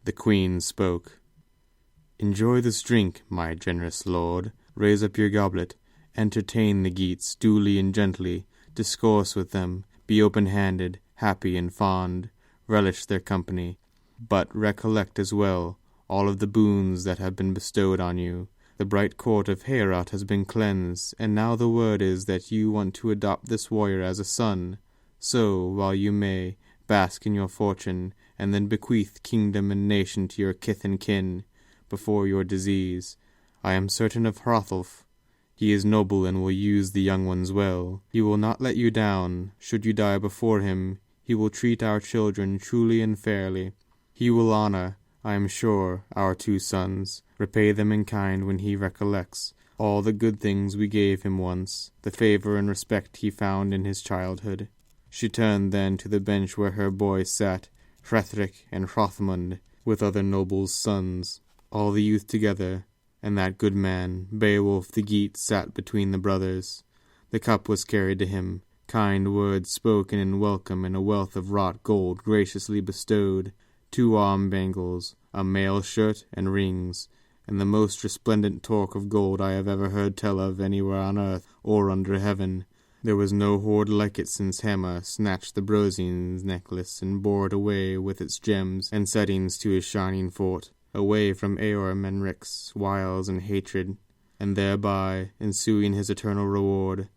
The queen spoke. "Enjoy this drink, my generous lord. Raise up your goblet. Entertain the Geats duly and gently. Discourse with them. Be open-handed, happy and fond. Relish their company. But recollect as well all of the boons that have been bestowed on you. The bright court of Heorot has been cleansed, and now the word is that you want to adopt this warrior as a son. So, while you may, bask in your fortune, and then bequeath kingdom and nation to your kith and kin, before your disease. I am certain of Hrothgar. He is noble and will use the young ones well. He will not let you down. Should you die before him, he will treat our children truly and fairly. He will honor, I am sure, our 2 sons, repay them in kind when he recollects all the good things we gave him once, the favor and respect he found in his childhood." She turned then to the bench where her boys sat, Hrethric and Hrothmund, with other nobles' sons, all the youth together, and that good man, Beowulf the Geat, sat between the brothers. The cup was carried to him, kind words spoken in welcome, and a wealth of wrought gold graciously bestowed, 2 arm bangles, a mail shirt and rings, and the most resplendent torque of gold I have ever heard tell of anywhere on earth or under heaven. There was no hoard like it since Hema snatched the Brosian's necklace and bore it away with its gems and settings to his shining fort, away from Eormenric's wiles and hatred, and thereby ensuing his eternal reward.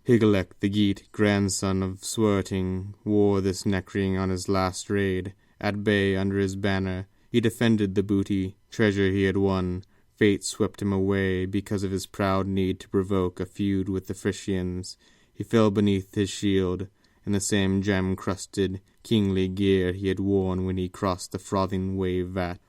Hygelac the Geat, grandson of Swerting, wore this neck-ring on his last raid. At bay under his banner, he defended the booty, treasure he had won. Fate swept him away because of his proud need to provoke a feud with the Frisians. He fell beneath his shield, in the same gem-crusted, kingly gear he had worn when he crossed the frothing wave vat.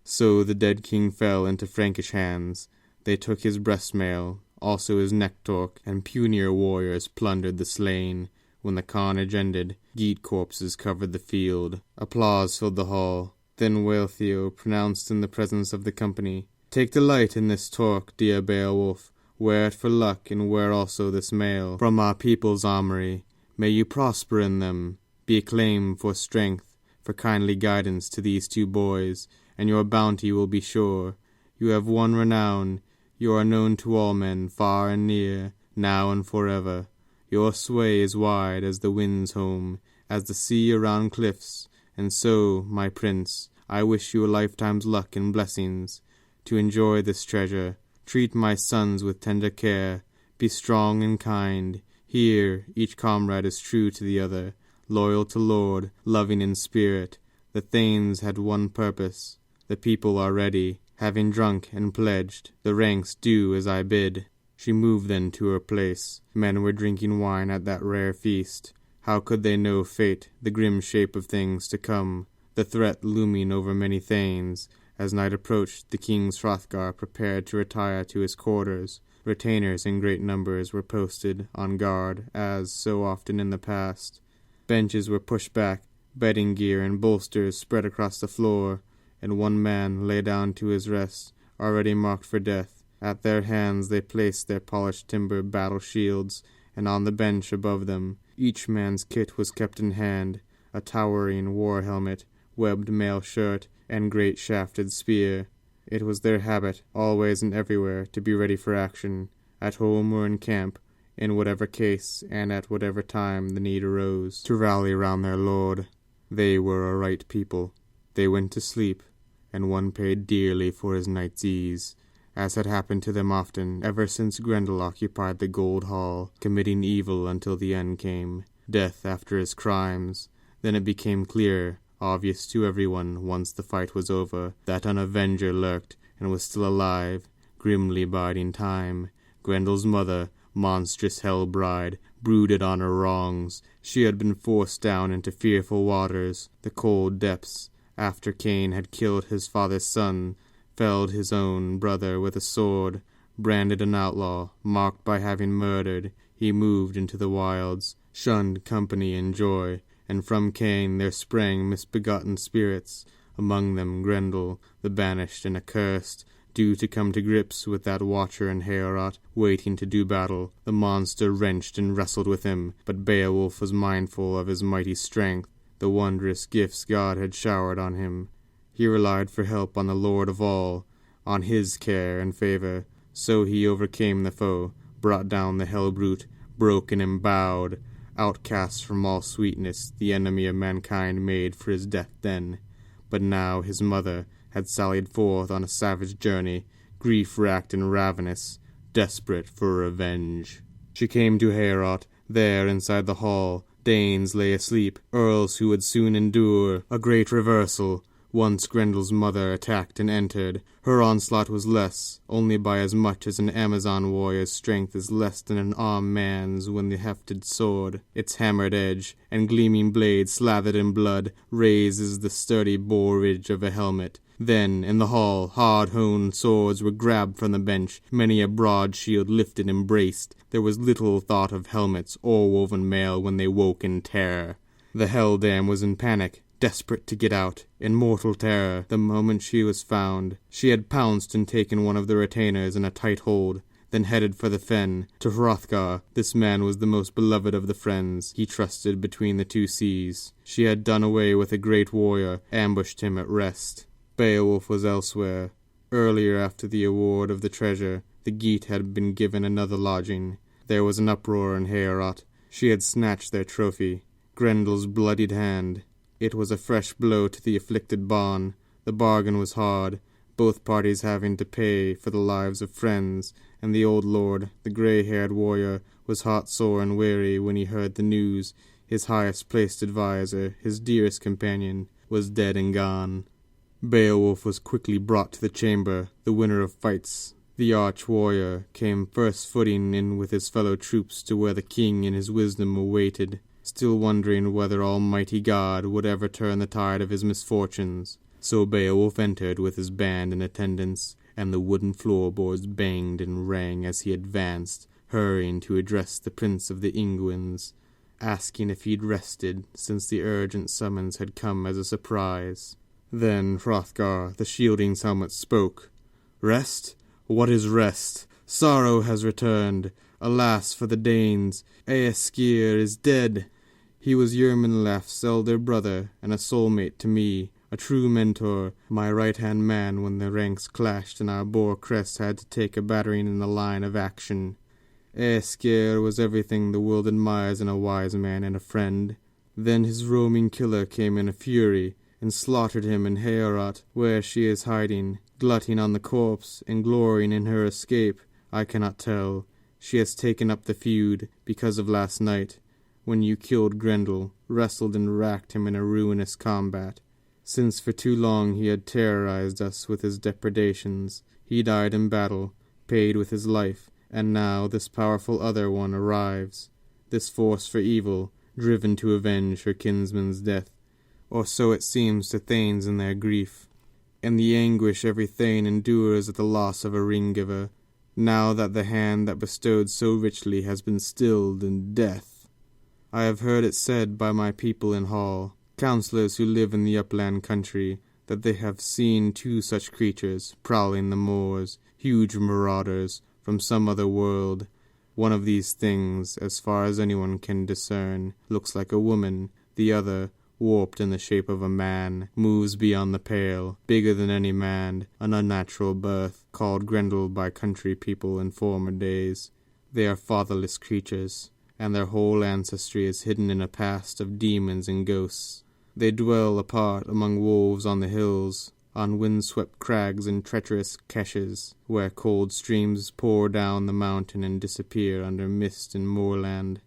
So the dead king fell into Frankish hands. They took his breastmail, also his neck-torque, and punier warriors plundered the slain. When the carnage ended, Geat corpses covered the field. Applause filled the hall. Then Wealhtheow pronounced in the presence of the company, "Take delight in this torque, dear Beowulf. Wear it for luck, and wear also this mail from our people's armory. May you prosper in them. Be acclaimed for strength, for kindly guidance to these 2 boys, and your bounty will be sure. You have won renown. You are known to all men, far and near, now and forever. Your sway is wide as the wind's home, as the sea around cliffs, and so, my prince, I wish you a lifetime's luck and blessings. To enjoy this treasure, treat my sons with tender care, be strong and kind. Here, each comrade is true to the other, loyal to lord, loving in spirit. The thanes had one purpose. The people are ready, having drunk and pledged. The ranks do as I bid." She moved then to her place. Men were drinking wine at that rare feast. How could they know fate, the grim shape of things to come, the threat looming over many thanes? As night approached, the king's Hrothgar prepared to retire to his quarters. Retainers in great numbers were posted on guard, as so often in the past. Benches were pushed back, bedding gear and bolsters spread across the floor, and one man lay down to his rest, already marked for death. At their hands they placed their polished timber battle shields, and on the bench above them, each man's kit was kept in hand, a towering war helmet, webbed mail shirt, and great shafted spear. It was their habit, always and everywhere, to be ready for action, at home or in camp, in whatever case and at whatever time the need arose, to rally round their lord. They were a right people. They went to sleep, and one paid dearly for his night's ease, as had happened to them often, ever since Grendel occupied the Gold Hall, committing evil until the end came, death after his crimes. Then it became clear, obvious to everyone, once the fight was over, that an avenger lurked, and was still alive, grimly biding time. Grendel's mother, monstrous hell-bride, brooded on her wrongs. She had been forced down into fearful waters, the cold depths, after Cain had killed his father's son, felled his own brother with a sword. Branded an outlaw, marked by having murdered, he moved into the wilds, shunned company and joy, and from Cain there sprang misbegotten spirits, among them Grendel, the banished and accursed, due to come to grips with that watcher in Heorot, waiting to do battle. The monster wrenched and wrestled with him, but Beowulf was mindful of his mighty strength, the wondrous gifts God had showered on him. He relied for help on the Lord of all, on his care and favour. So he overcame the foe, brought down the hell-brute, broken and bowed, outcast from all sweetness, the enemy of mankind made for his death then. But now his mother had sallied forth on a savage journey, grief-racked and ravenous, desperate for revenge. She came to Heorot. There, inside the hall, Danes lay asleep, earls who would soon endure a great reversal. Once Grendel's mother attacked and entered. Her onslaught was less, only by as much as an Amazon warrior's strength is less than an armed man's when the hefted sword, its hammered edge, and gleaming blade slathered in blood, raises the sturdy boar-ridge of a helmet. Then, in the hall, hard-honed swords were grabbed from the bench, many a broad shield lifted and braced. There was little thought of helmets or woven mail when they woke in terror. The hell-dam was in panic, desperate to get out, in mortal terror, the moment she was found. She had pounced and taken one of the retainers in a tight hold, then headed for the fen, to Hrothgar. This man was the most beloved of the friends he trusted between the two seas. She had done away with a great warrior, ambushed him at rest. Beowulf was elsewhere. Earlier, after the award of the treasure, the Geat had been given another lodging. There was an uproar in Heorot. She had snatched their trophy, Grendel's bloodied hand. It was a fresh blow to the afflicted Bon. The bargain was hard, both parties having to pay for the lives of friends, and the old lord, the grey-haired warrior, was heart-sore and weary when he heard the news. His highest-placed adviser, his dearest companion, was dead and gone. Beowulf was quickly brought to the chamber. The winner of fights, the arch-warrior, came first footing in with his fellow troops to where the king in his wisdom awaited, still wondering whether Almighty God would ever turn the tide of his misfortunes. So Beowulf entered with his band in attendance, and the wooden floorboards banged and rang as he advanced, hurrying to address the prince of the Ingwins, asking if he'd rested, since the urgent summons had come as a surprise. Then Hrothgar, the shielding's helmet, spoke. "Rest? What is rest? Sorrow has returned. Alas for the Danes! Aeschere is dead. He was Yermanlef's elder brother, and a soulmate to me, a true mentor, my right-hand man when the ranks clashed and our boar crests had to take a battering in the line of action. Aeschere was everything the world admires in a wise man and a friend. Then his roaming killer came in a fury, and slaughtered him in Heorot, where she is hiding, glutting on the corpse, and glorying in her escape. I cannot tell. She has taken up the feud, because of last night, when you killed Grendel, wrestled and racked him in a ruinous combat. Since for too long he had terrorized us with his depredations, he died in battle, paid with his life, and now this powerful other one arrives, this force for evil, driven to avenge her kinsman's death. Or so it seems to thanes in their grief, and the anguish every thane endures at the loss of a ring-giver, now that the hand that bestowed so richly has been stilled in death. I have heard it said by my people in Hall, counsellors who live in the upland country, that they have seen two such creatures prowling the moors, huge marauders from some other world. One of these things, as far as anyone can discern, looks like a woman. The other, warped in the shape of a man, moves beyond the pale, bigger than any man, an unnatural birth, called Grendel by country people in former days. They are fatherless creatures, and their whole ancestry is hidden in a past of demons and ghosts. They dwell apart among wolves on the hills, on wind-swept crags and treacherous caches, where cold streams pour down the mountain and disappear under mist and moorland.